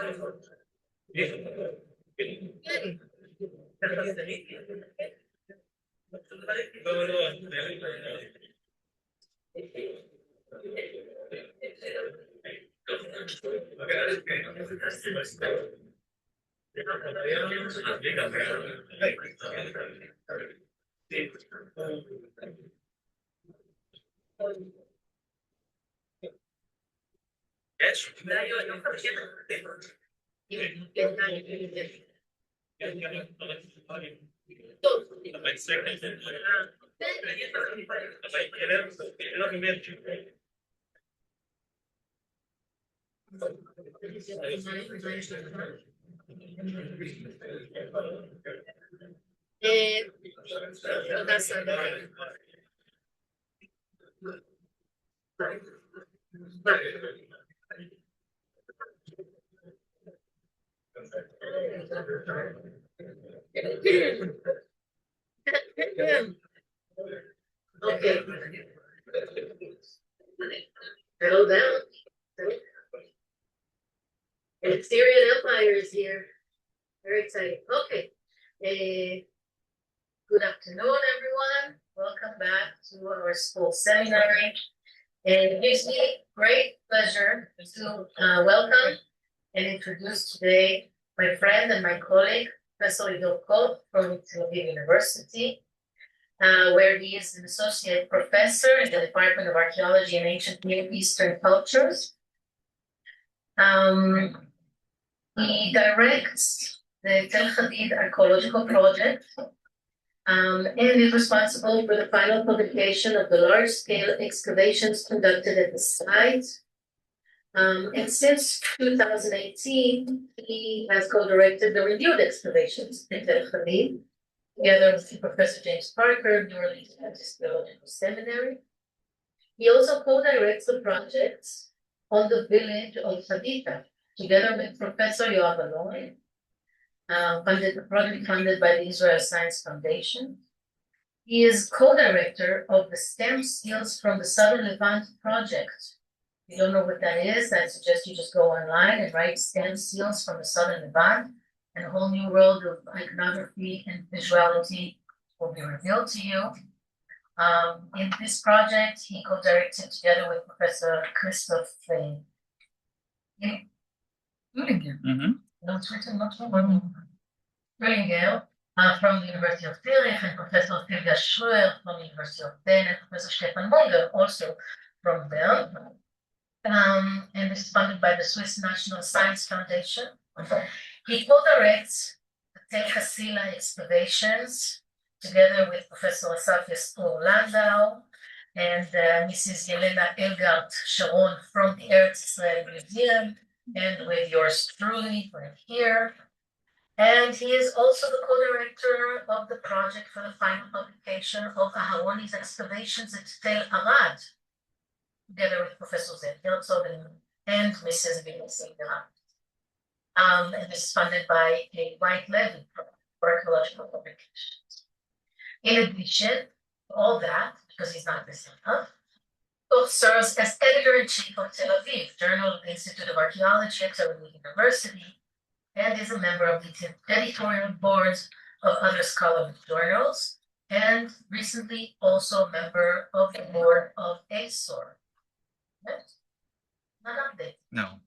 Okay. Settle down. And Syrian Empire is here. Very exciting. Okay. Good afternoon, everyone. Welcome back to our school seminary. And it gives me great pleasure to welcome and introduce today my friend and my colleague, Professor Koch from Tel Aviv University, where he is an associate professor in the Department of Archaeology and Ancient Near Eastern Cultures. He directs the Tel Hadid Archaeological Project and is responsible for the final publication of the large-scale excavations conducted at the site. And since 2018, he has co-directed the reviewed excavations in Tel Hadid, together with Professor James Parker, New Orleans Baptist Theological Seminary. He also co-directs the projects on the village of Haditha, together with Professor Yoav Alon, the project funded by the Israel Science Foundation. He is co-director of the STEM Seals from the Southern Levant project. If you don't know what that is, I suggest you just go online and write STEM Seals from the Southern Levant, and a whole new world of iconography and visuality will be revealed to you. In this project, he co-directed together with Professor Christoph Rüdiger. No, it's written not wrong. Rüdiger from the University of Zurich, and Professor Sylvia Schroer from the University of Bern, and Professor Stefan Munger, also from Bern. And this is funded by the Swiss National Science Foundation. He co-directs the Tel Hasila excavations together with Professor Asaf Landau and Mrs. Yelena Elgart Sharon from the Eretz Israel Museum, and with yours truly right here. And he is also the co-director of the project for the final publication of Aharoni's excavations at Tel Arad, together with Professor Zev Herzog and Mrs. Vinicius. And this is funded by a White Levy for archaeological publications. In addition to all that, because he's not this enough, Koch serves as editor-in-chief of Tel Aviv, Journal of the Institute of Archaeology at Tel Aviv University, and is a member of the editorial boards of other scholarly journals, and recently also a member of the board of ASOR. Right? Not update. No.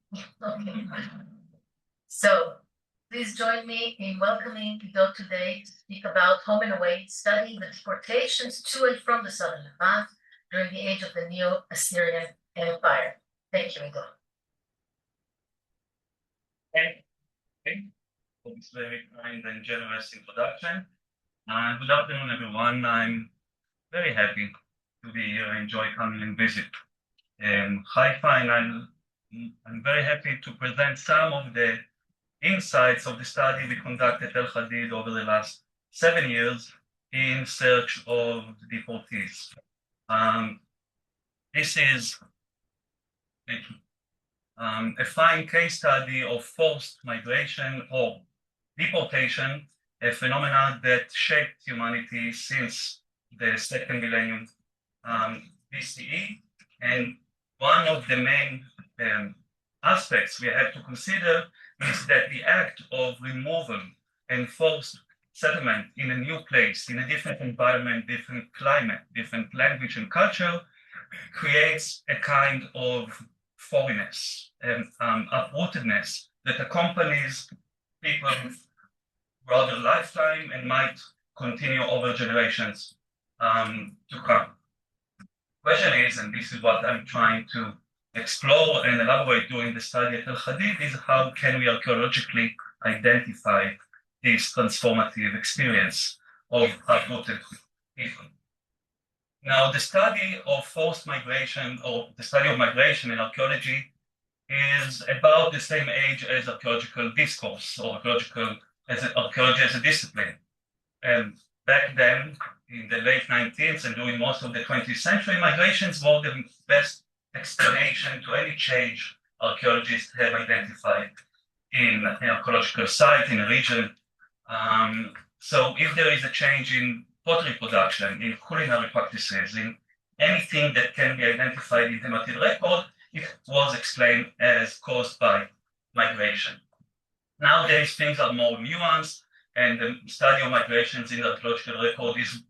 Okay. So, please join me in welcoming Ido today to speak about Home and Away, studying the deportations to and from the Southern Levant during the age of the Neo-Assyrian Empire. Thank you, Ido. Okay. For this very kind and generous introduction. Good afternoon, everyone. I'm very happy to be here and enjoy coming and visit Haifa, and I'm very happy to present some of the insights of the study we conducted at Tel Hadid over the last 7 years in search of deportees. This is a fine case study of forced migration or deportation, a phenomenon that shaped humanity since the second millennium BCE, and one of the main aspects we have to consider is that the act of removal and forced settlement in a new place, in a different environment, different climate, different language and culture, creates a kind of foreignness and uprootedness that accompanies people's rather lifetime and might continue over generations to come. Question is, and this is what I'm trying to explore and elaborate during the study at Al-Hadid, is how can we archaeologically identify this transformative experience of uprooted people. Now, the study of forced migration or the study of migration in archaeology is about the same age as archaeological discourse or archaeology as a discipline. And back then, in the late 19th and during most of the 20th century, migration is more the best explanation to any change archaeologists have identified in an archaeological site, in a region. So if there is a change in pottery production, in culinary practices, in anything that can be identified in the material record, it was explained as caused by migration. Nowadays, things are more nuanced, and the study of migrations in the archaeological record is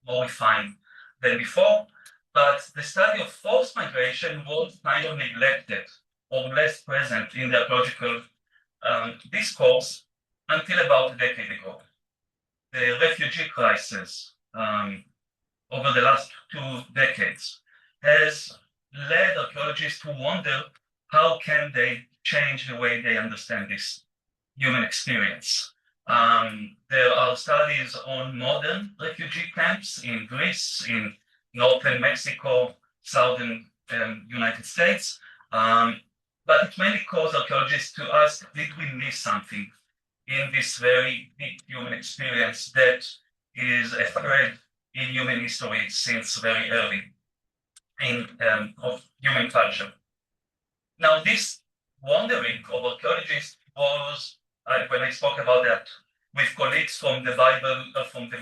more refined than before, but the study of forced migration was kind of neglected or less present in the archaeological discourse until about a decade ago. The refugee crisis over the last 2 decades has led archaeologists to wonder how can they change the way they understand this human experience. There are studies on modern refugee camps in Greece, in northern Mexico, southern United States, but it mainly caused archaeologists to ask, did we miss something in this very deep human experience that is a thread in human history since very early of human culture. Now, this wondering of archaeologists was, when I spoke about that with colleagues from the Bible, from the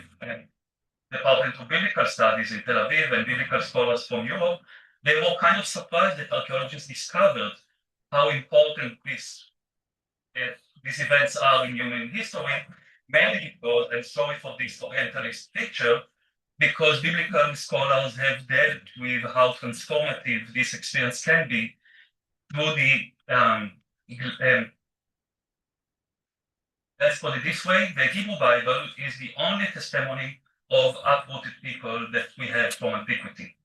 Department of Biblical Studies in Tel Aviv and biblical scholars from Europe, they were kind of surprised that archaeologists discovered how important these events are in human history, mainly because, and sorry for this Orientalist picture, because biblical scholars have dealt with how transformative this experience can be through let's put it this way, the Hebrew Bible is the only testimony of uprooted people that we have from antiquity.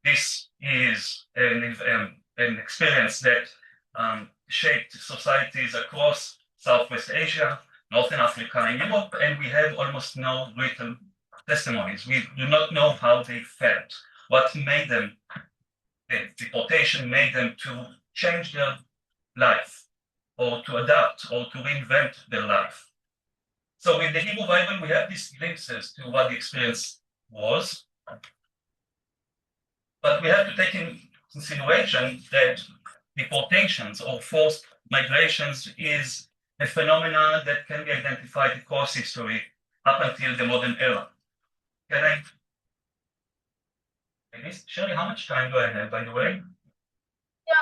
This is an experience that shaped societies across Southwest Asia, Northern Africa, and Europe, and we have almost no written testimonies. We do not know how they felt, what made them, the deportation made them to change their life, or to adapt, or to reinvent their life. So in the Hebrew Bible, we have these glimpses to what the experience was, but we have to take in consideration that deportations or forced migrations is a phenomenon that can be identified across history up until the modern era. Can I? Shirley, how much time do I have, by the way?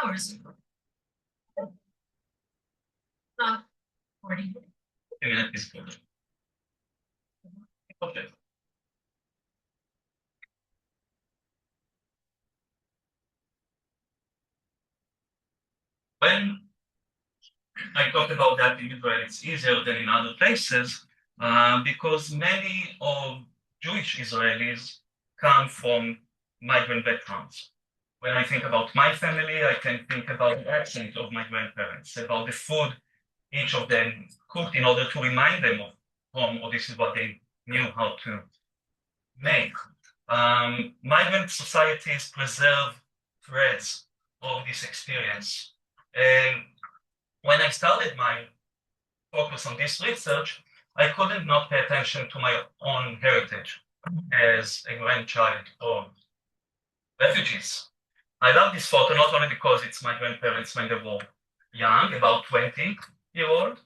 Hours. 40. A minute is good. Okay. When I talk about that in Israel, it's easier than in other places because many of Jewish Israelis come from migrant backgrounds. When I think about my family, I can think about the accent of my grandparents, about the food each of them cooked in order to remind them of home, or this is what they knew how to make. Migrant societies preserve threads of this experience. And when I started my focus on this research, I couldn't not pay attention to my own heritage as a grandchild of refugees. I love this photo not only because it's my grandparents when they were young, about 20-year-old,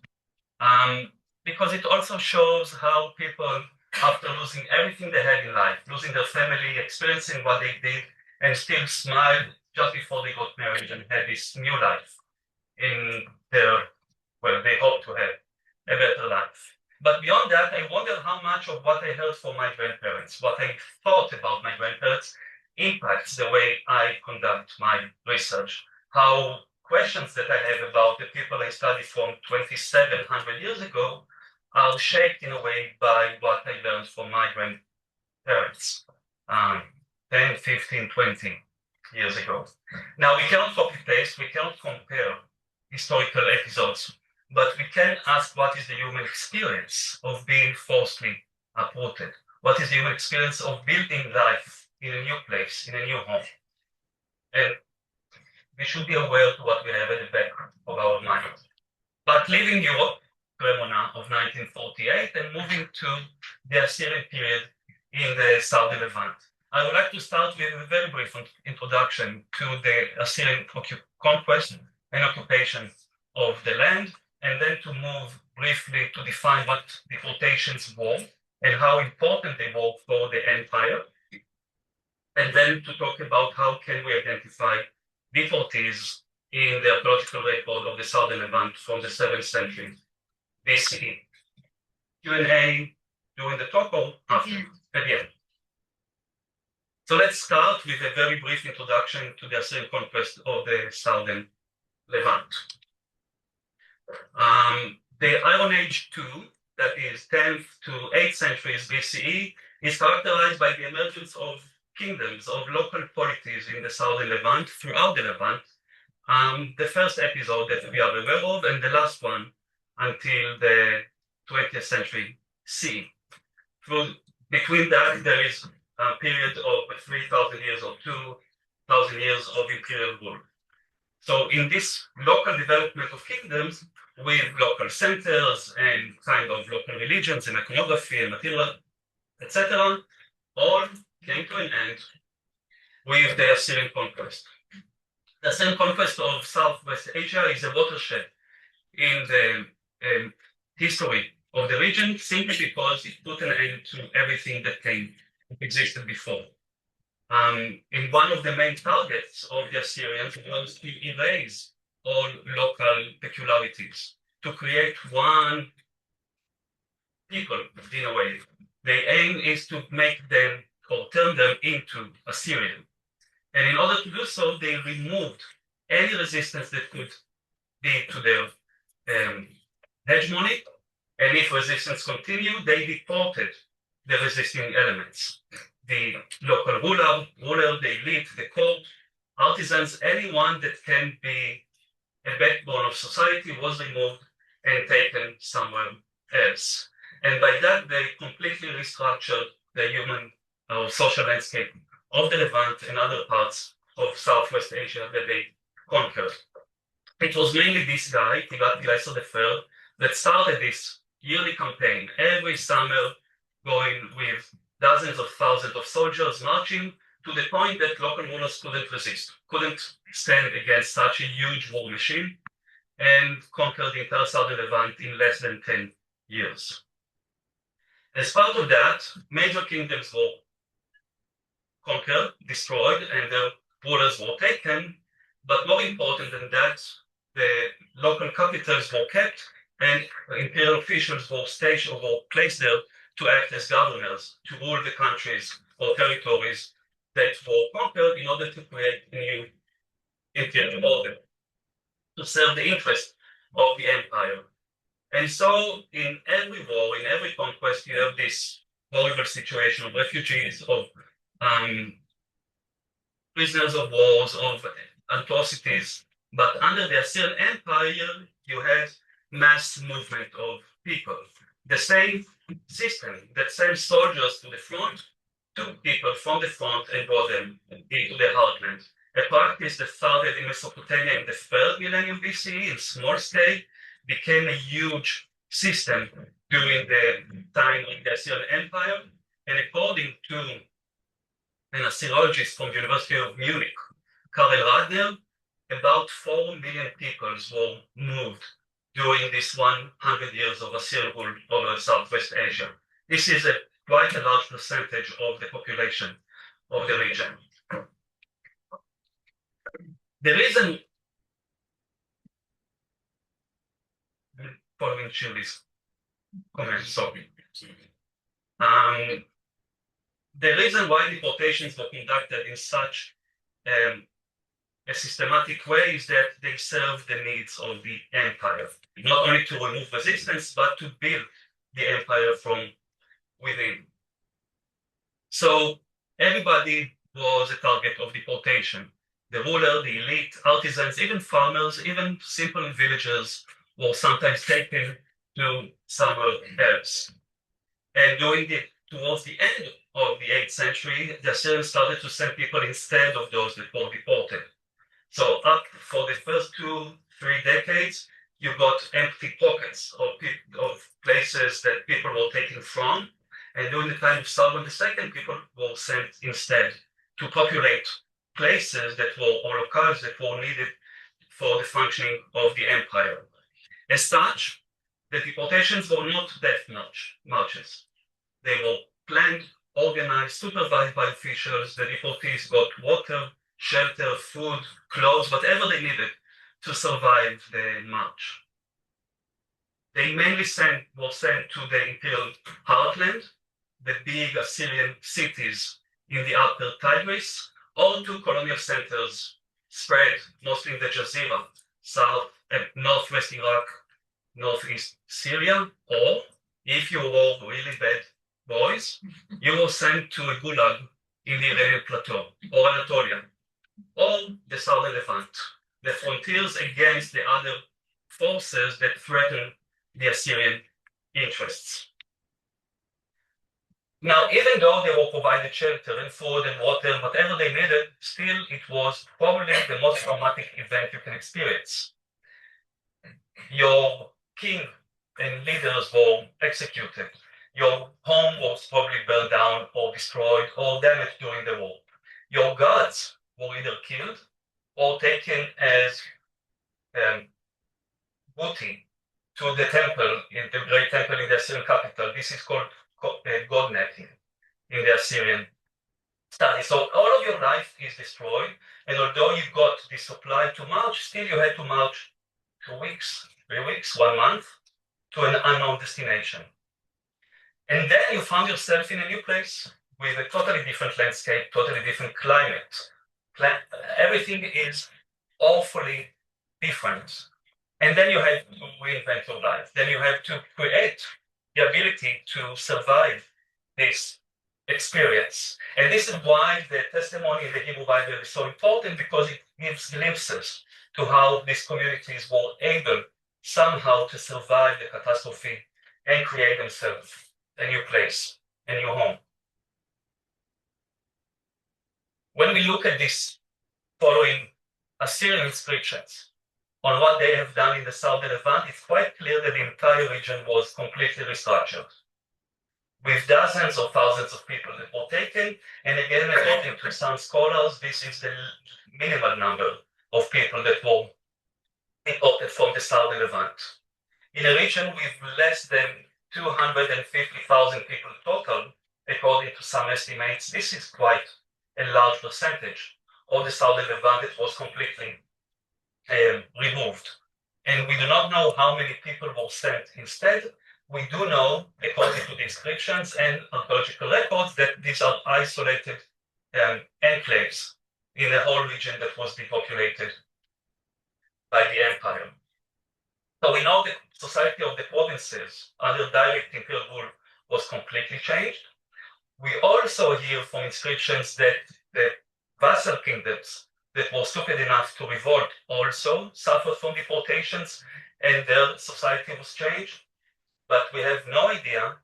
because it also shows how people, after losing everything they had in life, losing their family, experiencing what they did, and still smiled just before they got married and had this new life. in their, well, they hope to have a better life. But beyond that, I wonder how much of what I heard from my grandparents, what I thought about my grandparents, impacts the way I conduct my research. How questions that I have about the people I studied from 2,700 years ago are shaped in a way by what I learned from my grandparents 10, 15, 20 years ago. Now, we cannot copy paste, we cannot compare historical episodes, but we can ask what is the human experience of being forcibly uprooted? What is the human experience of building life in a new place, in a new home? And we should be aware of what we have at the back of our mind. But leaving Europe, Cremona of 1948, and moving to the Assyrian period in the southern Levant. I would like to start with a very brief introduction to the Assyrian conquest and occupation of the land, and then to move briefly to define what deportations were and how important they were for the empire, and then to talk about how can we identify deportees in the archaeological record of the southern Levant from the 7th century BCE. Q&A during the talk or after? At the end. So let's start with a very brief introduction to the Assyrian conquest of the southern Levant. The Iron Age II, that is 10th to 8th centuries BCE, is characterized by the emergence of kingdoms, of local polities in the southern Levant, throughout the Levant. The first episode that we are aware of, and the last one until the 20th century CE. Between that, there is a period of 3,000 years or 2,000 years of imperial rule. So in this local development of kingdoms, with local centers and kind of local religions and iconography and material, etc., all came to an end with the Assyrian conquest. The Assyrian conquest of Southwest Asia is a watershed in the history of the region, simply because it put an end to everything that existed before. In one of the main targets of the Assyrians was to erase all local peculiarities, to create one people in a way. The aim is to make them or turn them into Assyrian. And in order to do so, they removed any resistance that could be to their hegemony. And if resistance continued, they deported the resisting elements. The local ruler, the elite, the court, artisans, anyone that can be a backbone of society was removed and taken somewhere else. And by that, they completely restructured the human or social landscape of the Levant and other parts of Southwest Asia that they conquered. It was mainly this guy, Tiglat-Pileser III, that started this yearly campaign every summer, going with dozens of thousands of soldiers marching to the point that local rulers couldn't resist, couldn't stand against such a huge war machine, and conquered the entire southern Levant in less than 10 years. As part of that, major kingdoms were conquered, destroyed, and their rulers were taken. But more important than that, the local capitals were kept, and imperial officials were stationed or placed there to act as governors, to rule the countries or territories that were conquered in order to create a new imperial order, to serve the interest of the empire. And so in every war, in every conquest, you have this horrible situation of refugees, of prisoners of wars, of atrocities. But under the Assyrian Empire, you had mass movement of people. The same system, that same soldiers to the front, took people from the front and brought them into the heartland. A practice that started in Mesopotamia in the 3rd millennium BCE in small scale, became a huge system during the time of the Assyrian Empire. And according to an Assyriologist from the University of Munich, Karel Radner, about 4 million people were moved during this 100 years of Assyrian rule over Southwest Asia. This is quite a large percentage of the population of the region. The reason following Shirley's comments. Sorry. The reason why deportations were conducted in such a systematic way is that they serve the needs of the empire, not only to remove resistance, but to build the empire from within. So everybody was a target of deportation. The ruler, the elite, artisans, even farmers, even simple villagers were sometimes taken to somewhere else. And towards the end of the 8th century, the Assyrians started to send people instead of those that were deported. So up for the first 2-3 decades, you got empty pockets of places that people were taken from. And during the time of Sargon II, people were sent instead to populate places that were locales that were needed for the functioning of the empire. As such, the deportations were not death marches. They were planned, organized, supervised by officials. The deportees got water, shelter, food, clothes, whatever they needed to survive the march. They mainly were sent to the imperial heartland, the big Assyrian cities in the upper Tigris, or to colonial centers spread mostly in the Jazeera, south and northwest Iraq, northeast Syria, or if you were really bad boys, you were sent to a gulag in the Iranian plateau, or Anatolia, or the southern Levant, the frontiers against the other forces that threaten the Assyrian interests. Now, even though they were provided shelter and food and water, whatever they needed, still it was probably the most traumatic event you can experience. Your king and leaders were executed. Your home was probably burned down or destroyed or damaged during the war. Your gods were either killed or taken as booty to the temple, in the great temple in the Assyrian capital. This is called god netting in the Assyrian study. So all of your life is destroyed, and although you got the supply to march, still you had to march 2 weeks, 3 weeks, 1 month to an unknown destination. And then you found yourself in a new place with a totally different landscape, totally different climate. Everything is awfully different. And then you have to reinvent your life. Then you have to create the ability to survive this experience. And this is why the testimony in the Hebrew Bible is so important, because it gives glimpses to how these communities were able somehow to survive the catastrophe and create themselves a new place, a new home. When we look at this following Assyrian inscriptions on what they have done in the southern Levant, it's quite clear that the entire region was completely restructured, with dozens or thousands of people that were taken. And again, according to some scholars, this is the minimal number of people that were deported from the southern Levant. In a region with less than 250,000 people total, according to some estimates, this is quite a large percentage of the southern Levant that was completely removed. And we do not know how many people were sent instead. We do know, according to the inscriptions and archaeological records, that these are isolated enclaves in a whole region that was depopulated by the empire. So we know the society of the provinces under direct imperial rule was completely changed. We also hear from inscriptions that the vassal kingdoms that were stupid enough to revolt also suffered from deportations, and their society was changed. But we have no idea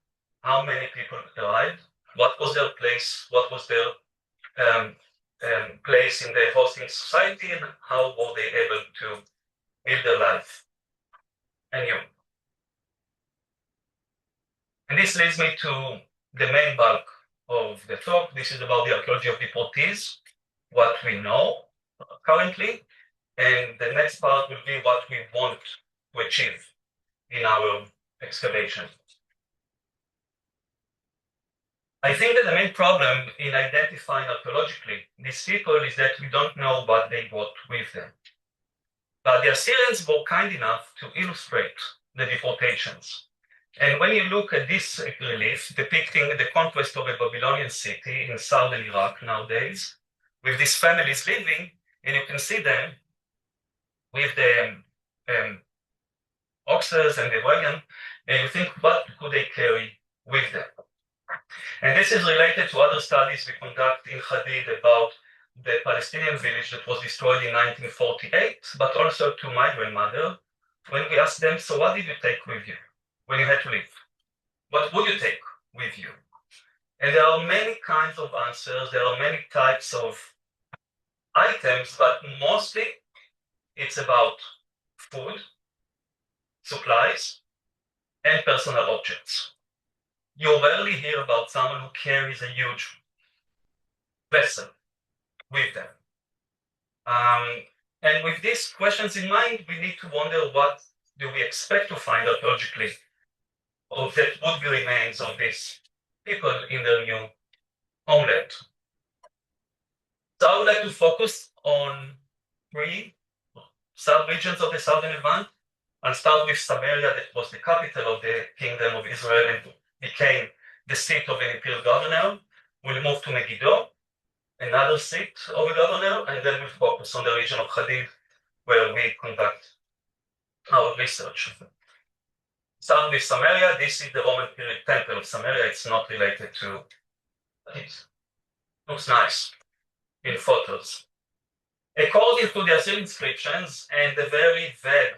how many people arrived, what was their place, what was their place in the hosting society, and how were they able to build their life anew. And this leads me to the main bulk of the talk. This is about the archaeology of deportees, what we know currently, and the next part will be what we want to achieve in our excavation. I think that the main problem in identifying archaeologically these people is that we don't know what they brought with them. But the Assyrians were kind enough to illustrate the Deportations. And when you look at this relief depicting the conquest of a Babylonian city in southern Iraq nowadays, with these families living, and you can see them with the oxes and the wagon, and you think, what could they carry with them? And this is related to other studies we conduct in Hadid about the Palestinian village that was destroyed in 1948, but also to my grandmother, when we asked them, so what did you take with you when you had to leave? What would you take with you? And there are many kinds of answers, there are many types of items, but mostly it's about food, supplies, and personal objects. You rarely hear about someone who carries a huge vessel with them. And with these questions in mind, we need to wonder what do we expect to find archaeologically of that would-be remains of these people in their new homeland. So I would like to focus on 3 sub-regions of the southern Levant. I'll start with Samaria, that was the capital of the Kingdom of Israel and became the seat of an imperial governor. We'll move to Megiddo, another seat of a governor, and then we'll focus on the region of Hadid, where we conduct our research. Start with Samaria. This is the Roman period temple of Samaria. It's not related to it. Looks nice in photos. According to the Assyrian inscriptions and the very vague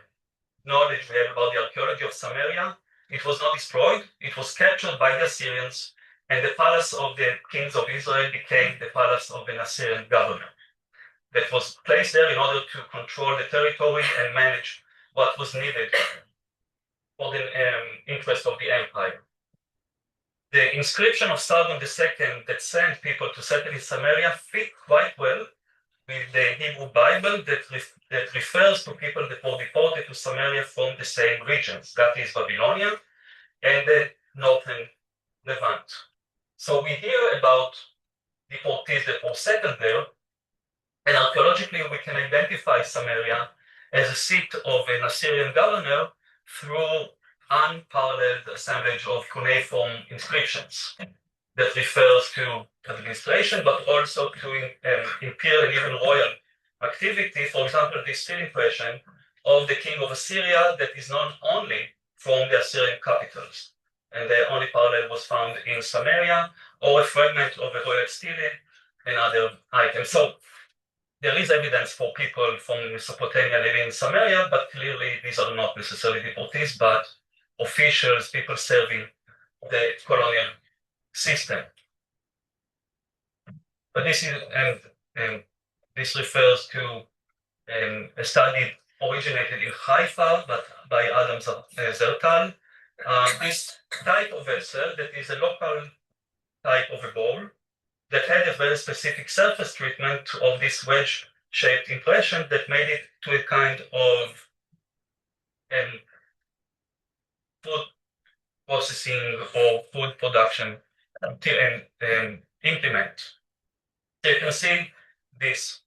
knowledge we have about the archaeology of Samaria, it was not destroyed. It was captured by the Assyrians, and the palace of the kings of Israel became the palace of an Assyrian governor that was placed there in order to control the territory and manage what was needed for the interest of the empire. The inscription of Sargon II that sent people to settle in Samaria fit quite well with the Hebrew Bible that refers to people that were deported to Samaria from the same regions, that is Babylonia and the northern Levant. So we hear about deportees that were settled there, and archaeologically we can identify Samaria as a seat of an Assyrian governor through unparalleled assemblage of cuneiform inscriptions that refers to administration, but also to imperial and even royal activity. For example, this still impression of the king of Assyria that is known only from the Assyrian capitals. And the only parallel was found in Samaria, or a fragment of a royal stele and other items. So there is evidence for people from Mesopotamia living in Samaria, but clearly these are not necessarily deportees, but officials, people serving the colonial system. But this is, and this refers to a study originated in Haifa, but by Adam Zertal. This type of vessel that is a local type of a bowl that had a very specific surface treatment of this wedge-shaped impression that made it to a kind of food processing or food production implement. So you can see this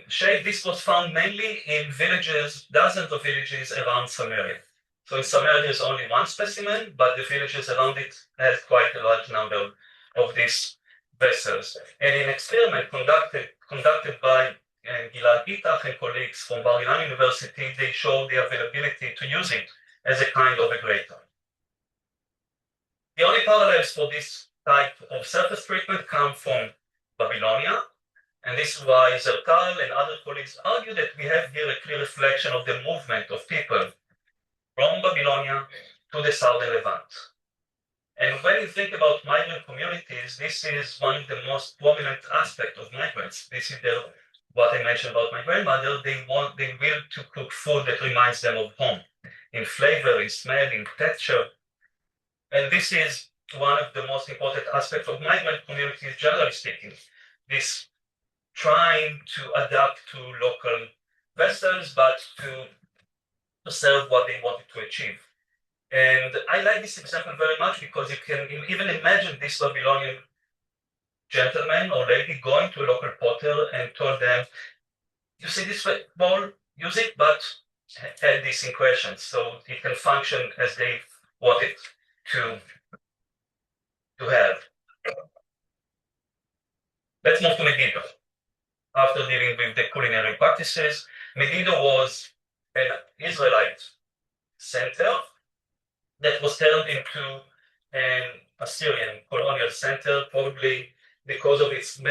shape. This was found mainly in villages, dozens of villages around Samaria. So in Samaria there's only one specimen, but the villages around it has quite a large number of these vessels. And in an experiment conducted by Gilad Itach and colleagues from Bar Ilan University, they showed the availability to use it as a kind of a grater. The only parallels for this type of surface treatment come from Babylonia, and this is why Zertal and other colleagues argue that we have here a clear reflection of the movement of people from Babylonia to the southern Levant. And when you think about migrant communities, this is one of the most prominent aspects of migrants. This is what I mentioned about my grandmother. They will to cook food that reminds them of home, in flavor, in smell, in texture. And this is one of the most important aspects of migrant communities, generally speaking. This trying to adapt to local vessels, but to serve what they wanted to achieve. And I like this example very much because you can even imagine this Babylonian gentleman or lady going to a local potter and told them, you see this bowl, use it, but had this in question, so it can function as they want it to have. Let's move to Megiddo. After dealing with the culinary practices, Megiddo was an Israelite center that was turned into an Assyrian colonial center, probably because of its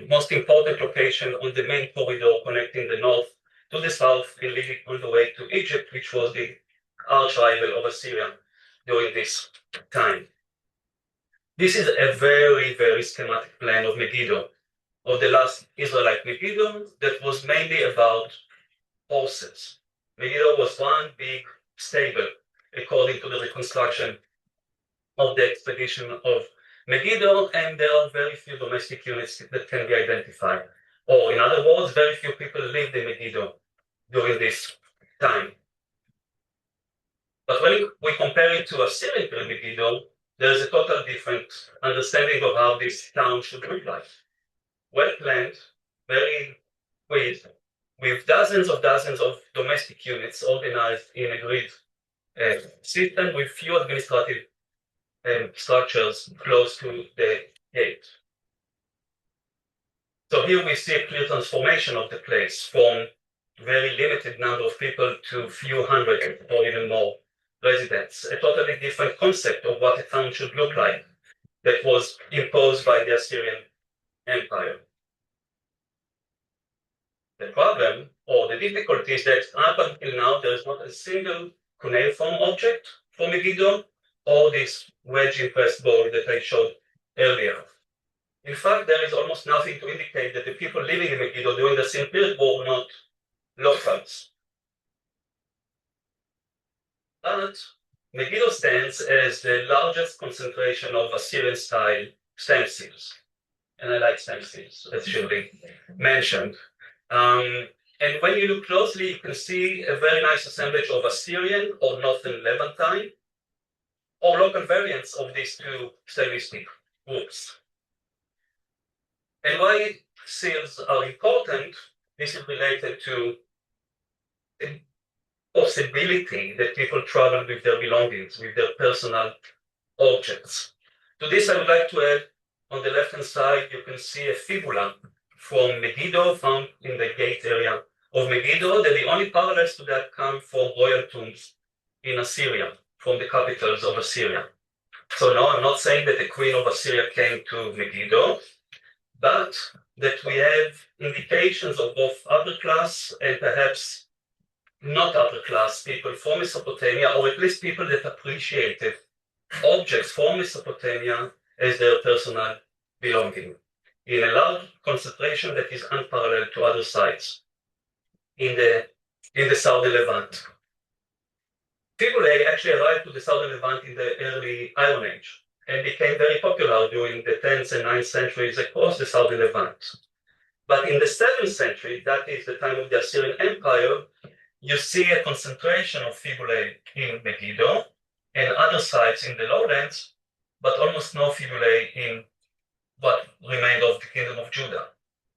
most important location on the main corridor connecting the north to the south and leading all the way to Egypt, which was the arch rival of Assyria during this time. This is a very, very schematic plan of Megiddo, of the last Israelite Megiddo, that was mainly about horses. Megiddo was one big stable, according to the reconstruction of the expedition of Megiddo, and there are very few domestic units that can be identified. Or in other words, very few people lived in Megiddo during this time. But when we compare it to Assyrian period Megiddo, there is a total different understanding of how this town should look like. Well planned, very with dozens of domestic units organized in a grid system with few administrative structures close to the gate. So here we see a clear transformation of the place from very limited number of people to few hundred or even more residents, a totally different concept of what a town should look like that was imposed by the Assyrian Empire. The problem or the difficulty is that up until now there is not a single cuneiform object for Megiddo or this wedge impressed board that I showed earlier. In fact, there is almost nothing to indicate that the people living in Megiddo during the same period were not locals. But Megiddo stands as the largest concentration of Assyrian-style stem seals. And I like stem seals, as should be mentioned. And when you look closely, you can see a very nice assemblage of Assyrian or Northern Levantine or local variants of these two stylistic groups. And why seals are important, this is related to the possibility that people travel with their belongings, with their personal objects. To this, I would like to add, on the left-hand side, you can see a fibula from Megiddo, found in the gate area of Megiddo, that the only parallels to that come from royal tombs in Assyria, from the capitals of Assyria. So no, I'm not saying that the queen of Assyria came to Megiddo, but that we have indications of both upper class and perhaps not upper class people from Mesopotamia, or at least people that appreciated objects from Mesopotamia as their personal belonging, in a large concentration that is unparalleled to other sites in the southern Levant. Fibulae actually arrived to the southern Levant in the early Iron Age and became very popular during the 10th and 9th centuries across the southern Levant. But in the 7th century, that is the time of the Assyrian Empire, you see a concentration of fibulae in Megiddo and other sites in the lowlands, but almost no fibulae in what remained of the Kingdom of Judah.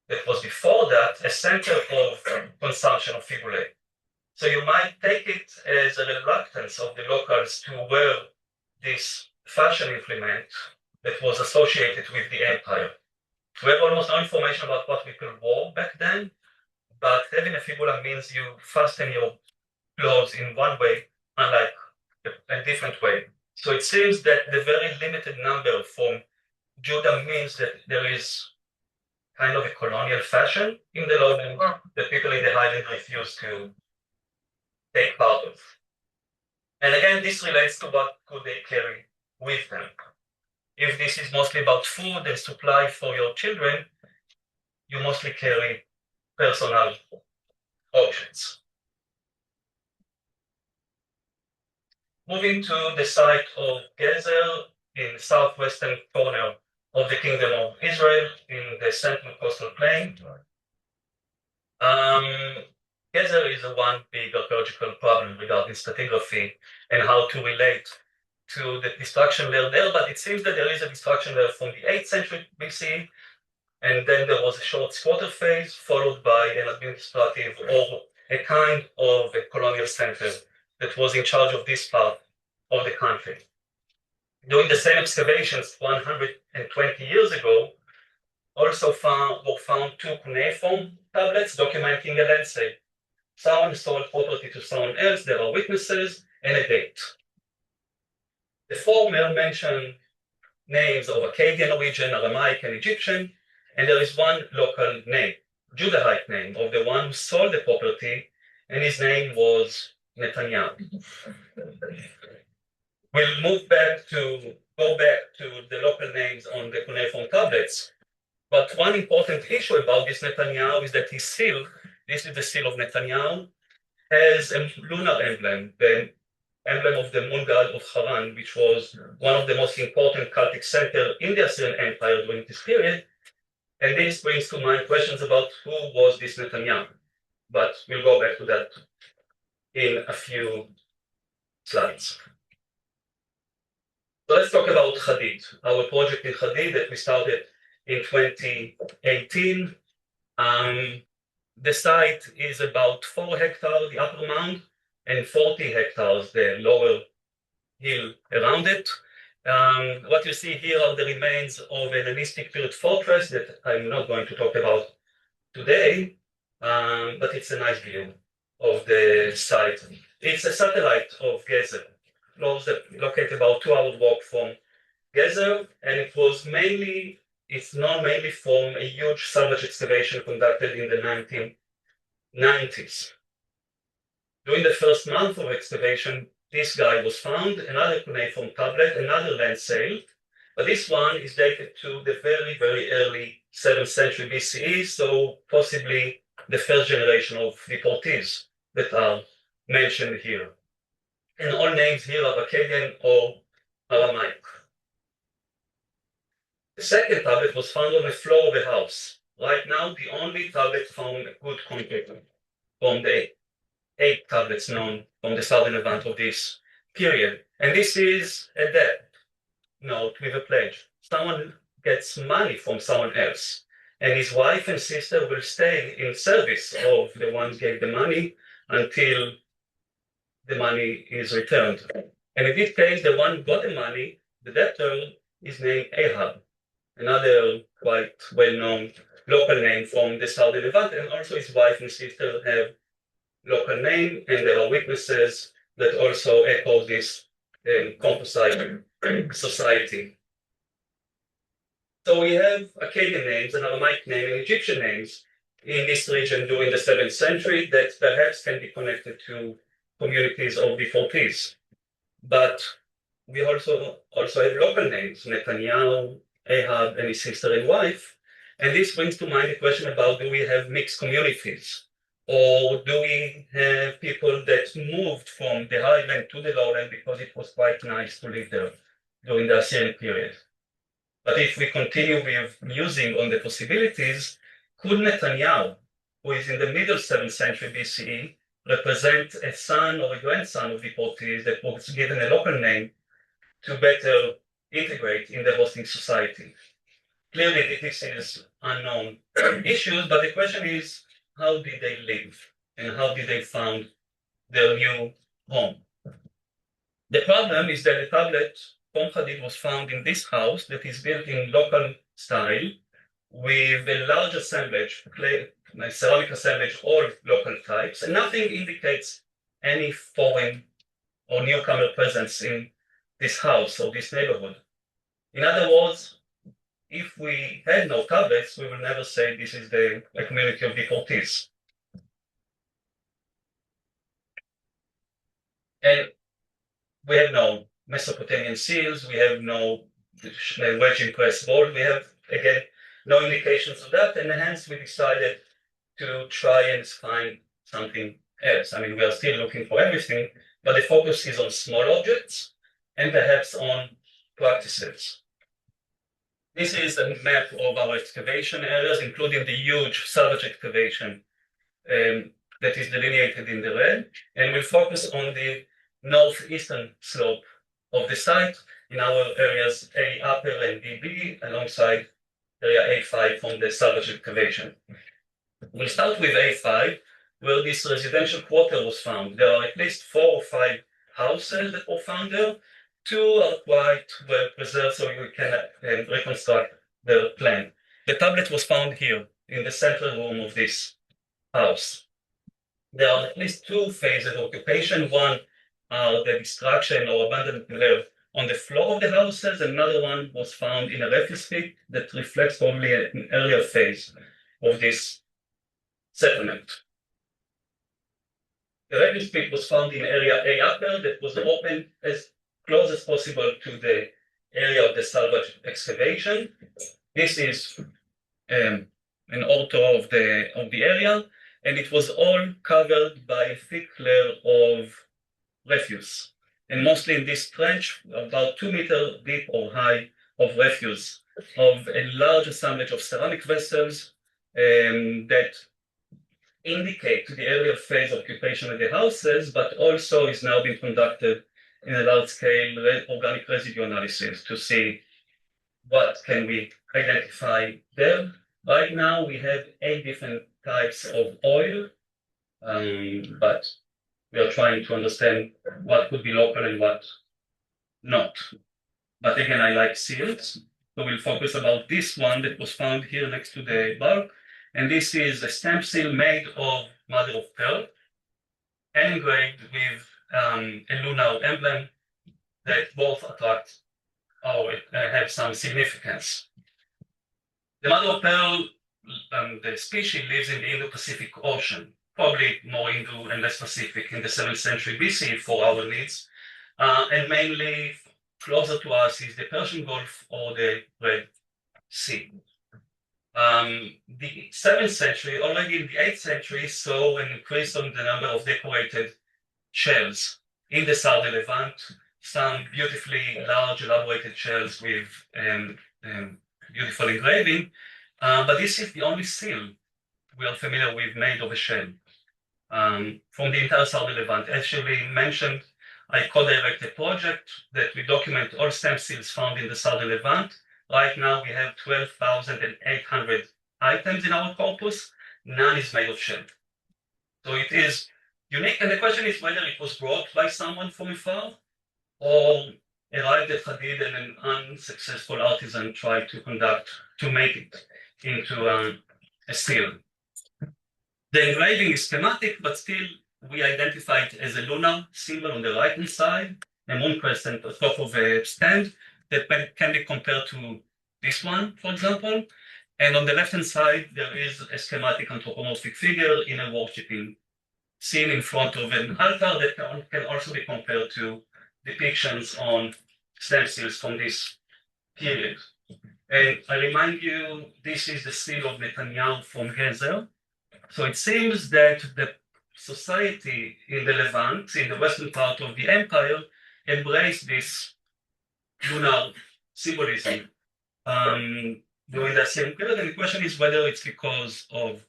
That was before that a center of consumption of fibulae. So you might take it as a reluctance of the locals to wear this fashion implement that was associated with the empire. We have almost no information about what people wore back then, but having a fibula means you fasten your clothes in one way, unlike a different way. So it seems that the very limited number from Judah means that there is kind of a colonial fashion in the lowland that people in the highland refuse to take part of. And again, this relates to what could they carry with them. If this is mostly about food and supply for your children, you mostly carry personal objects. Moving to the site of Gezer in the southwestern corner of the Kingdom of Israel in the central coastal plain. Gezer is a one big archaeological problem regarding stratigraphy and how to relate to the destruction layer there, but it seems that there is a destruction layer from the 8th century BC, and then there was a short squatter phase followed by an administrative or a kind of a colonial center that was in charge of this part of the country. During the same excavations 120 years ago, also were found two cuneiform tablets documenting a land sale. Someone sold property to someone else, there are witnesses, and a date. The former mention names of Akkadian origin, Aramaic, and Egyptian, and there is one local name, Judahite name, of the one who sold the property, and his name was Netanyahu. We'll go back to the local names on the cuneiform tablets. But one important issue about this Netanyahu is that his seal, this is the seal of Netanyahu, has a lunar emblem, the emblem of the moon god of Haran, which was one of the most important cultic centers in the Assyrian Empire during this period. And this brings to mind questions about who was this Netanyahu. But we'll go back to that in a few slides. So let's talk about Hadid, our project in Hadid that we started in 2018. The site is about 4 hectares, the upper mound, and 40 hectares, the lower hill around it. What you see here are the remains of a Hellenistic period fortress that I'm not going to talk about today, but it's a nice view of the site. It's a satellite of Gezer, located about 2 hours walk from Gezer, and it's known mainly from a huge salvage excavation conducted in the 1990s. During the first month of excavation, this guy was found, another cuneiform tablet, another land sale, but this one is dated to the very, very early 7th century BCE, so possibly the first generation of deportees that are mentioned here. And all names here are Akkadian or Aramaic. The second tablet was found on the floor of the house. Right now, the only tablet found good contact from the 8 tablets known from the southern Levant of this period. And this is a debt note with a pledge. Someone gets money from someone else, and his wife and sister will stay in service of the one who gave the money until the money is returned. And in this case, the one who got the money, the debtor, is named Ahab, another quite well-known local name from the southern Levant, and also his wife and sister have local name, and there are witnesses that also echo this composite society. So we have Akkadian names and Aramaic names and Egyptian names in this region during the 7th century that perhaps can be connected to communities of deportees. But we also have local names, Netanyahu, Ahab, and his sister and wife. And this brings to mind the question about, do we have mixed communities? Or do we have people that moved from the highland to the lowland because it was quite nice to live there during the Assyrian period? But if we continue with musing on the possibilities, could Netanyahu, who is in the middle 7th century BCE, represent a son or a grandson of deportees that was given a local name to better integrate in the hosting society? Clearly, this is unknown issues, but the question is, how did they live and how did they found their new home? The problem is that the tablet from Hadid was found in this house that is built in local style with a large assemblage, ceramic assemblage, all local types, and nothing indicates any foreign or newcomer presence in this house or this neighborhood. In other words, if we had no tablets, we will never say this is a community of deportees. And we have no Mesopotamian seals, we have no wedge impressed board, we have, again, no indications of that, and hence we decided to try and find something else. I mean, we are still looking for everything, but the focus is on small objects and perhaps on practices. This is a map of our excavation areas, including the huge salvage excavation that is delineated in the red, and we'll focus on the northeastern slope of the site in our areas A upper and DB, alongside area A5 from the salvage excavation. We'll start with A5, where this residential quarter was found. There are at least 4 or 5 houses that were found there. 2 are quite well preserved, so you can reconstruct the plan. The tablet was found here in the central room of this house. There are at least 2 phases of occupation. One are the destruction or abandonment on the floor of the houses. Another one was found in a refuse pit that reflects probably an earlier phase of this settlement. The refuse pit was found in area A upper that was open as close as possible to the area of the salvage excavation. This is an ortho of the area, and it was all covered by a thick layer of refuse, and mostly in this trench, about 2 meters deep or high of refuse, of a large assemblage of ceramic vessels that indicate the earlier phase of occupation of the houses, but also is now being conducted in a large-scale organic residue analysis to see what can we identify there. Right now, we have 8 different types of oil, but we are trying to understand what could be local and what not. But again, I like seals, so we'll focus about this one that was found here next to the bulk. And this is a stamp seal made of mother of pearl and engraved with a lunar emblem that both attract or have some significance. The mother of pearl, the species, lives in the Indo-Pacific Ocean, probably more Indo and less Pacific in the 7th century BC for our needs, and mainly closer to us is the Persian Gulf or the Red Sea. The 7th century, already in the 8th century, saw an increase on the number of decorated shells in the southern Levant, some beautifully large elaborated shells with beautiful engraving, but this is the only seal we are familiar with made of a shell from the entire southern Levant. As Shirley mentioned, I co-direct a project that we document all stamp seals found in the southern Levant. Right now, we have 12,800 items in our corpus. None is made of shell. So it is unique, and the question is whether it was brought by someone from afar or arrived at Hadid and an unsuccessful artisan tried to make it into a seal. The engraving is schematic, but still we identify it as a lunar symbol on the right-hand side, a moon crescent on top of a stand that can be compared to this one, for example. And on the left-hand side, there is a schematic anthropomorphic figure in a worshipping scene in front of an altar that can also be compared to depictions on stamp seals from this period. And I remind you, this is the seal of Netanyahu from Gezer. So it seems that the society in the Levant, in the western part of the empire, embraced this lunar symbolism during that same period. And the question is whether it's because of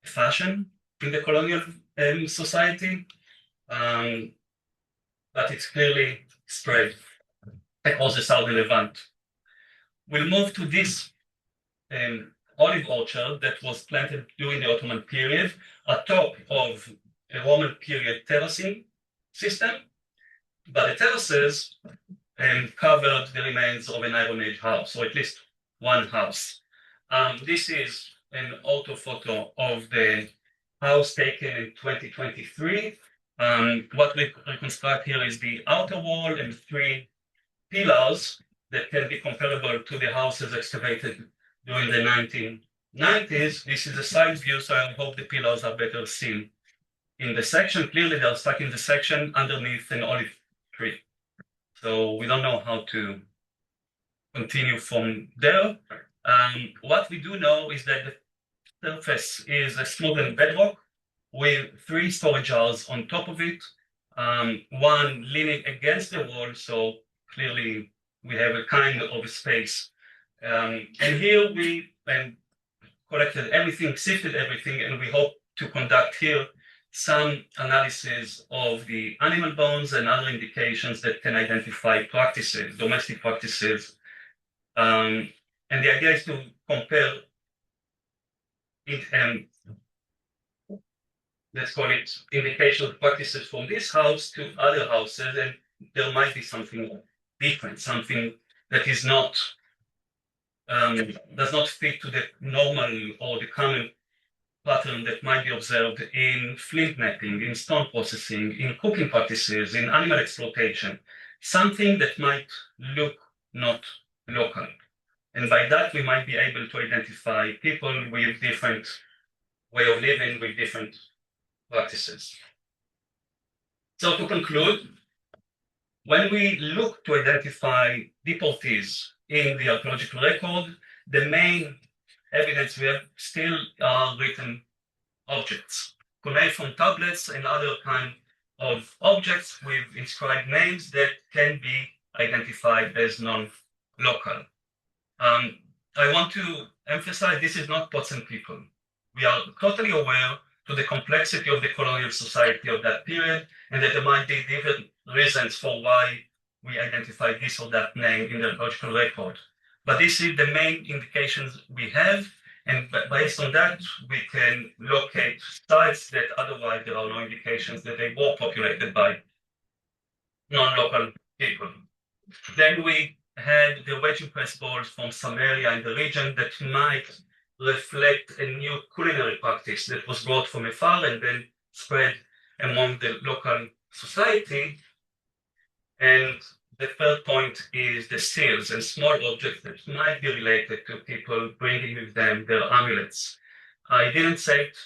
fashion in the colonial society, but it's clearly spread across the southern Levant. We'll move to this olive orchard that was planted during the Ottoman period atop of a Roman period terracing system, but the terraces covered the remains of an Iron Age house, or at least one house. This is an orthophoto of the house taken in 2023. What we reconstruct here is the outer wall and 3 pillars that can be comparable to the houses excavated during the 1990s. This is a side view, so I hope the pillars are better seen in the section. Clearly, they're stuck in the section underneath an olive tree. So we don't know how to continue from there. What we do know is that the surface is a smoothened bedrock with 3 storage jars on top of it, one leaning against the wall, so clearly we have a kind of a space. And here we collected everything, sifted everything, and we hope to conduct here some analysis of the animal bones and other indications that can identify practices, domestic practices. And the idea is to compare let's call it, indication of practices from this house to other houses, and there might be something different, something that is not does not fit to the normal or the common pattern that might be observed in flint knapping, in stone processing, in cooking practices, in animal exploitation, something that might look not local. And by that, we might be able to identify people with different way of living, with different practices. So to conclude, when we look to identify deportees in the archaeological record, the main evidence we have still are written objects, cuneiform tablets and other kind of objects with inscribed names that can be identified as non-local. I want to emphasize this is not Pots and people. We are totally aware to the complexity of the colonial society of that period, and that there might be different reasons for why we identify this or that name in the archaeological record. But this is the main indications we have, and based on that, we can locate sites that otherwise there are no indications that they were populated by non-local people. Then we had the wedging press balls from Samaria in the region that might reflect a new culinary practice that was brought from afar and then spread among the local society. And the third point is the seals and small objects that might be related to people bringing with them their amulets. I didn't say it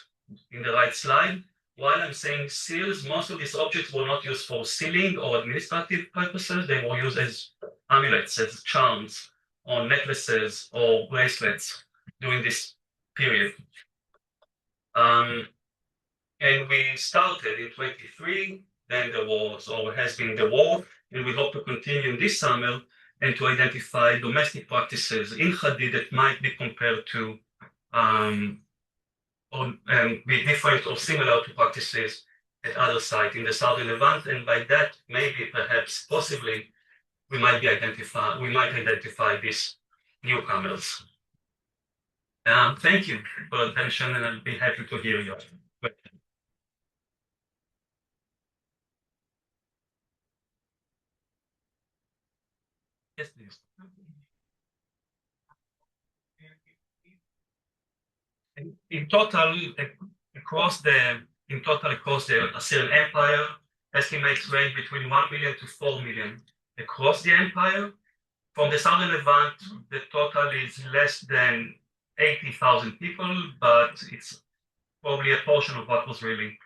in the right slide. While I'm saying seals, most of these objects were not used for sealing or administrative purposes. They were used as amulets, as charms, or necklaces, or bracelets during this period. And we started in 23, then there was or has been the war, and we hope to continue this summer and to identify domestic practices in Hadid that might be compared to or be different or similar to practices at other sites in the southern Levant, and by that, maybe, perhaps, possibly, we might identify these newcomers. Thank you for your attention, and I'll be happy to hear your questions. Yes, please. In total, across the Assyrian Empire, estimates range between 1 million to 4 million across the empire. From the southern Levant, the total is less than 80,000 people, but it's probably a portion of what was really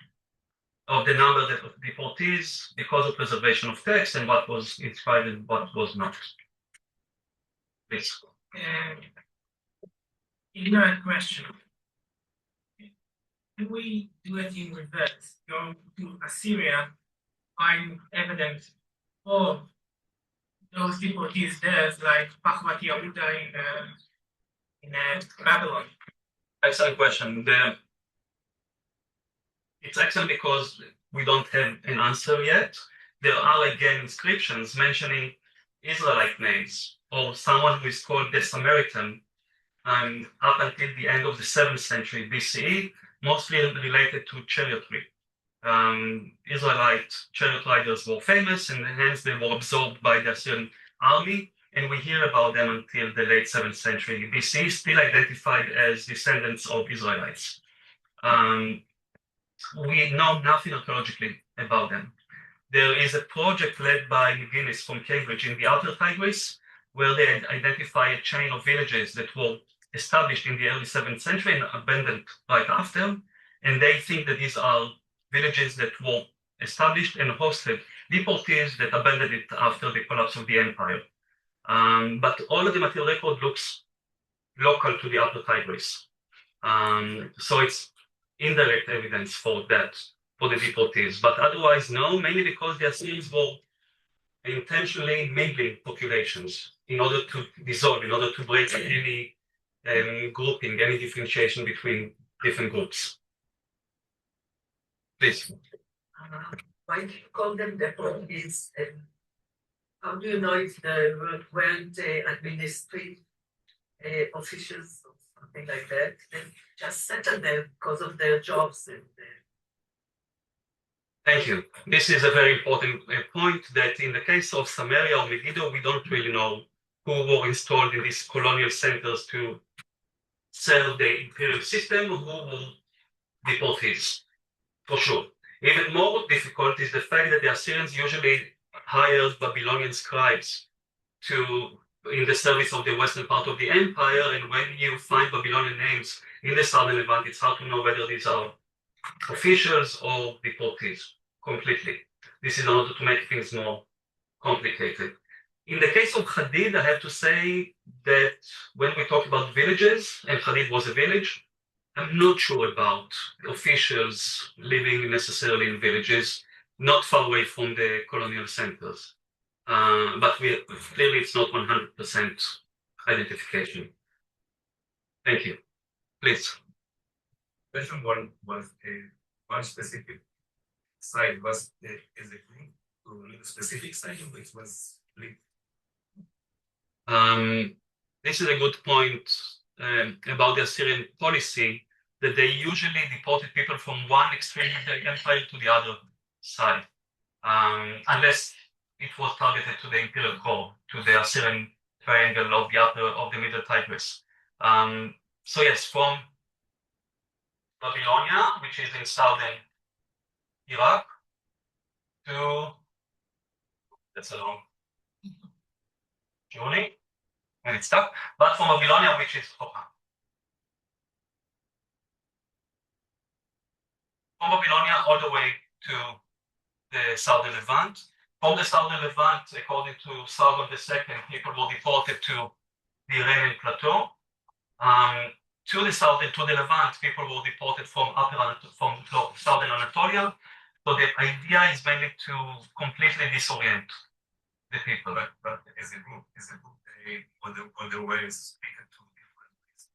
of the number that of deportees because of preservation of text and what was inscribed and what was not. Please. Ignorant question. Can we do it in reverse? Go to Assyria, find evidence of those deportees there, like Pachvat Yehuda in Babylon. Excellent question. It's excellent because we don't have an answer yet. There are again inscriptions mentioning Israelite names or someone who is called the Samaritan up until the end of the 7th century BCE, mostly related to chariotry. Israelite chariot riders were famous, and hence they were absorbed by the Assyrian army, and we hear about them until the late 7th century BC, still identified as descendants of Israelites. We know nothing archaeologically about them. There is a project led by McGuinness from Cambridge in the Outer Tigris, where they identify a chain of villages that were established in the early 7th century and abandoned right after, and they think that these are villages that were established and hosted deportees that abandoned it after the collapse of the empire. But all of the material record looks local to the Upper Tigris. So it's indirect evidence for that, for the deportees. But otherwise, no, mainly because the Assyrians were intentionally mingling populations in order to dissolve, in order to break any grouping, any differentiation between different groups. Please. Why do you call them deportees? How do you know if they weren't administrative officials or something like that? They just settled there because of their jobs. And Thank you. This is a very important point that in the case of Samaria or Megiddo, we don't really know who were installed in these colonial centers to serve the imperial system, who were deportees, for sure. Even more difficult is the fact that the Assyrians usually hired Babylonian scribes in the service of the western part of the empire, and when you find Babylonian names in the southern Levant, it's hard to know whether these are officials or deportees completely. This is in order to make things more complicated. In the case of Hadid, I have to say that when we talk about villages, and Hadid was a village, I'm not sure about officials living necessarily in villages, not far away from the colonial centers. But clearly it's not 100% identification. Thank you. Please. Question one was one specific site was is a group to a specific site which was linked. This is a good point about the Assyrian policy, that they usually deported people from one extreme of the empire to the other side, unless it was targeted to the imperial core, to the Assyrian triangle of the Middle Tigris. So yes, from Babylonia, which is in southern Iraq, that's a long journey, and it's stuck, but from Babylonia, which is from Babylonia all the way to the southern Levant. From the southern Levant, according to Sargon II, people were deported to the Iranian plateau. To the Levant, people were deported from southern Anatolia. So the idea is mainly to completely disorient the people. But as a group, on the way is speaking to different places.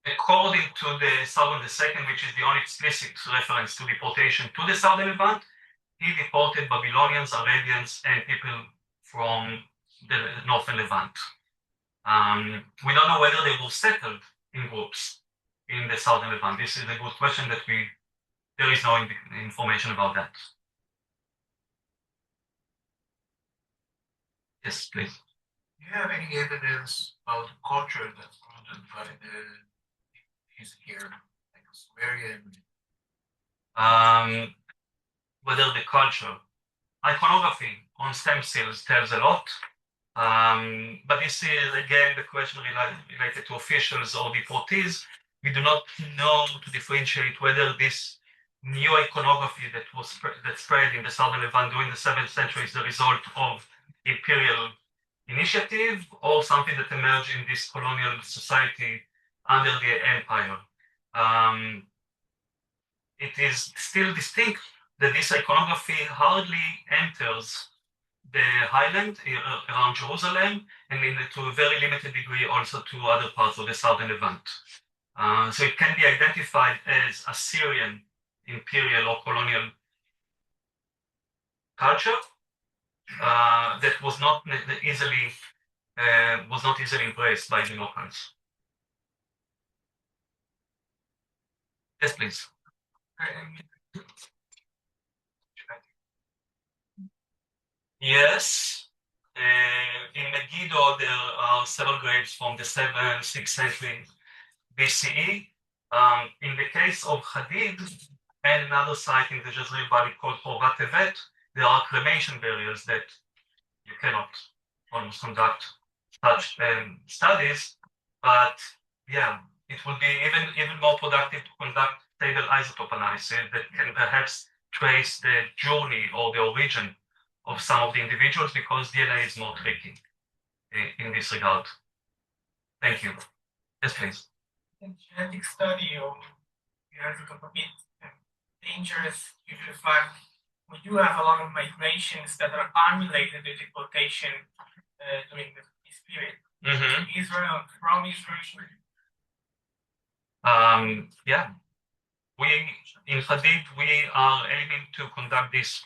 According to the Sargon II, which is the only explicit reference to deportation to the southern Levant, he deported Babylonians, Arabians, and people from the northern Levant. We don't know whether they were settled in groups in the southern Levant. This is a good question that there is no information about that. Yes, please. Do you have any evidence about the culture that's rooted by is here, like Sumerian? Whether the culture, iconography on stem cells tells a lot. But this is again the question related to officials or deportees. We do not know to differentiate whether this new iconography that spread in the southern Levant during the 7th century is the result of imperial initiative or something that emerged in this colonial society under the empire. It is still distinct that this iconography hardly enters the highland around Jerusalem, and to a very limited degree also to other parts of the southern Levant. So it can be identified as Assyrian imperial or colonial culture that was not easily embraced by the locals. Yes, please. Yes. In Megiddo, there are several graves from the 7th, 6th century BCE. In the case of Hadid and another site in the Jezreel Valley called Horvat Tevet, there are cremation burials that you cannot almost conduct such studies. But yeah, it would be even more productive to conduct stable isotope analysis that can perhaps trace the journey or the origin of some of the individuals, because DNA is more tricky in this regard. Thank you. Yes, please. In genetic study of genetic a bit dangerous due to the fact we do have a lot of migrations that are unrelated to deportation during this period. Israel, from Israel. Yeah. In Hadid, we are aiming to conduct this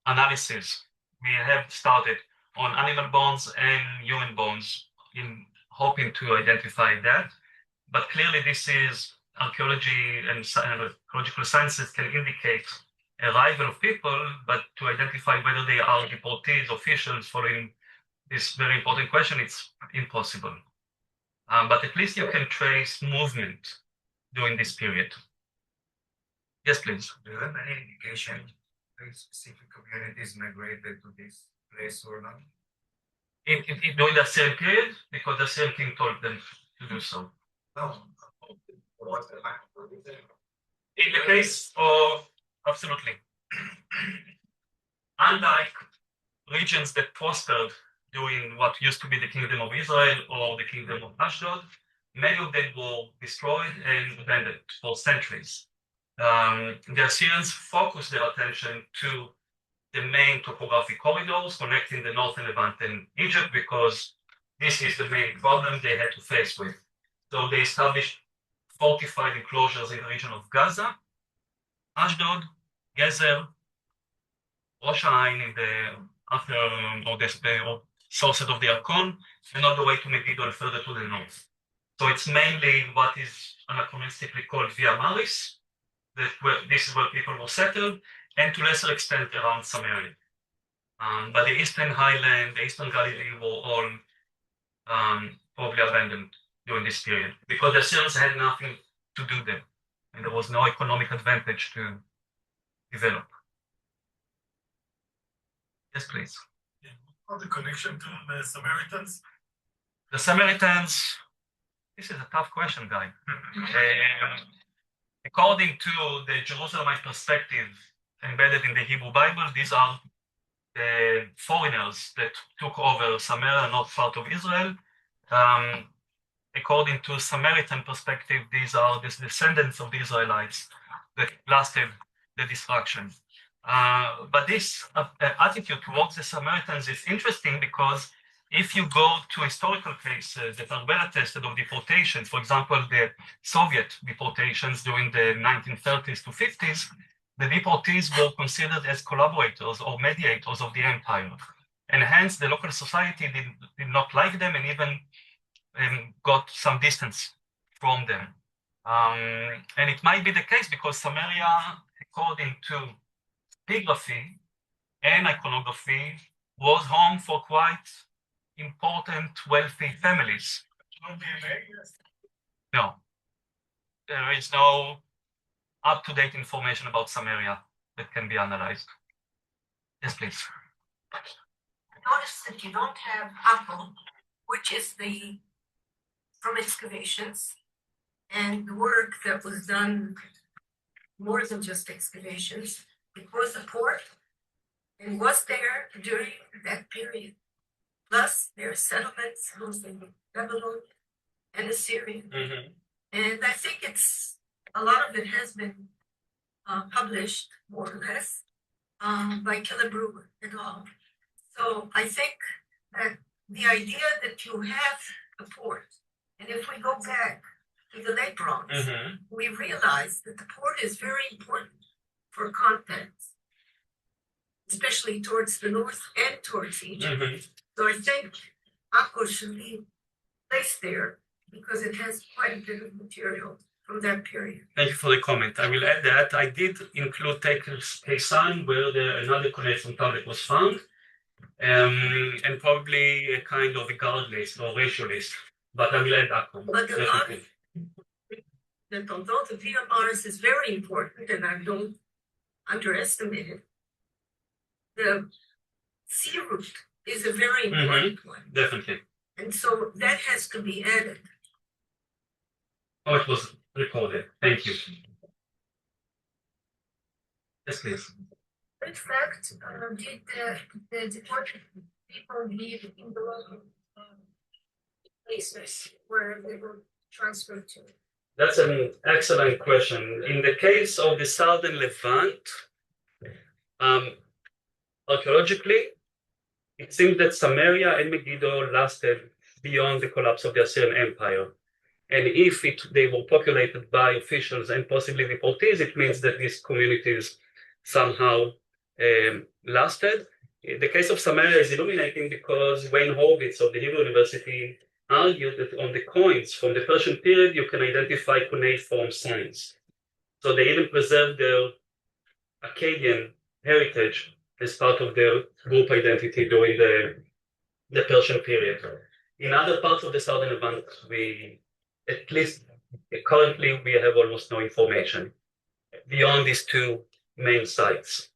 analysis. We have started on animal bones and human bones in hoping to identify that. But clearly this is archaeology and archaeological sciences can indicate arrival of people, but to identify whether they are deportees, officials following this very important question, it's impossible. But at least you can trace movement during this period. Yes, please. Do you have any indication if specific communities migrated to this place or not? During the Assyrian period, because the Assyrian king told them to do so. No. In the case of, absolutely. Unlike regions that prospered during what used to be the Kingdom of Israel or the Kingdom of Ashdod, many of them were destroyed and abandoned for centuries. The Assyrians focused their attention to the main topographic corridors connecting the northern Levant and Egypt because this is the main problem they had to face with. So they established fortified enclosures in the region of Gaza, Ashdod, Gezer, Rosh Hain in the after or the sources of the Archon, and all the way to Megiddo and further to the north. So it's mainly what is anachronistically called Via Maris, this is where people were settled, and to lesser extent around Samaria. But the Eastern Highland, the Eastern Galilee were all probably abandoned during this period because the Assyrians had nothing to do there, and there was no economic advantage to develop. Yes, please. What the connection to the Samaritans? The Samaritans, this is a tough question, guy. According to the Jerusalemite perspective embedded in the Hebrew Bible, these are the foreigners that took over Samaria, not part of Israel. According to Samaritan perspective, these are the descendants of the Israelites that lasted the destruction. But this attitude towards the Samaritans is interesting because if you go to historical cases that are well attested of deportations, for example, the Soviet deportations during the 1930s to 50s, the deportees were considered as collaborators or mediators of the empire. And hence the local society did not like them and even got some distance from them. And it might be the case because Samaria, according to epigraphy and iconography, was home for quite important, wealthy families. No, there is no up-to-date information about Samaria that can be analyzed. Yes, please. Notice that you don't have Apple, which is from excavations, and the work that was done more than just excavations. It was a port and was there during that period. Plus, there are settlements, mostly Babylon and Assyria. Mm-hmm. And I think a lot of it has been published, more or less, by Killebrew et al. So I think that the idea that you have a port, and if we go back to the late Bronze, Mm-hmm. we realize that the port is very important for contacts, especially towards the north and towards Egypt. Mm-hmm. So I think Akko should be placed there because it has quite a bit of material from that period. Thank you for the comment. I will add that I did include Kaysan, where another connection tablet was found, and probably a kind of a guard list or ratio list. But I will add Akko. But a lot of that although the Via Maris is very important, and I don't underestimate it, the sea route is a very important one. Definitely. And so that has to be added. Oh, it was recorded. Thank you. Yes, please. In fact, did the deported people live in the local places where they were transferred to? That's an excellent question. In the case of the southern Levant, archaeologically, it seems that Samaria and Megiddo lasted beyond the collapse of the Assyrian Empire. And if they were populated by officials and possibly deportees, it means that these communities somehow lasted. The case of Samaria is illuminating because Wayne Horvitz of the Hebrew University argued that on the coins from the Persian period, you can identify cuneiform signs. So they even preserved their Akkadian heritage as part of their group identity during the Persian period. In other parts of the southern Levant, at least currently, we have almost no information beyond these two main sites.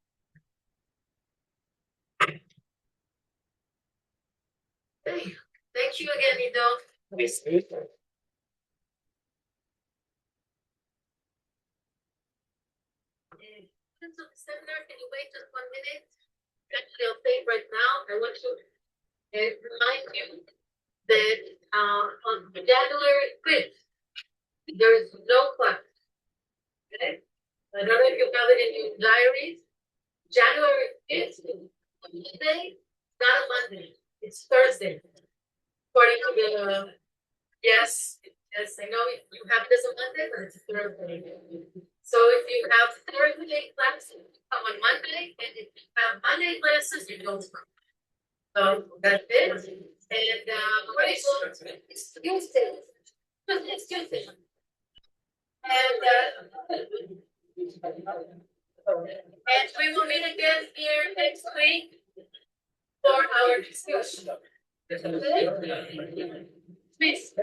Thank you again, Ido. Students of the seminar, can you wait just 1 minute? Actually, I'll say it right now. I want to remind you that on January 5th, there is no class. Okay? I don't know if you have it in your diaries. January 5th, Monday, not a Monday, it's Thursday. According to the, yes, I know you have this on Monday, but it's Thursday. So if you have Thursday classes, you come on Monday, and if you have Monday classes, you don't come. So that's it. And what is it's Tuesday? It's Tuesday. And we will meet again here next week for our discussion. Please.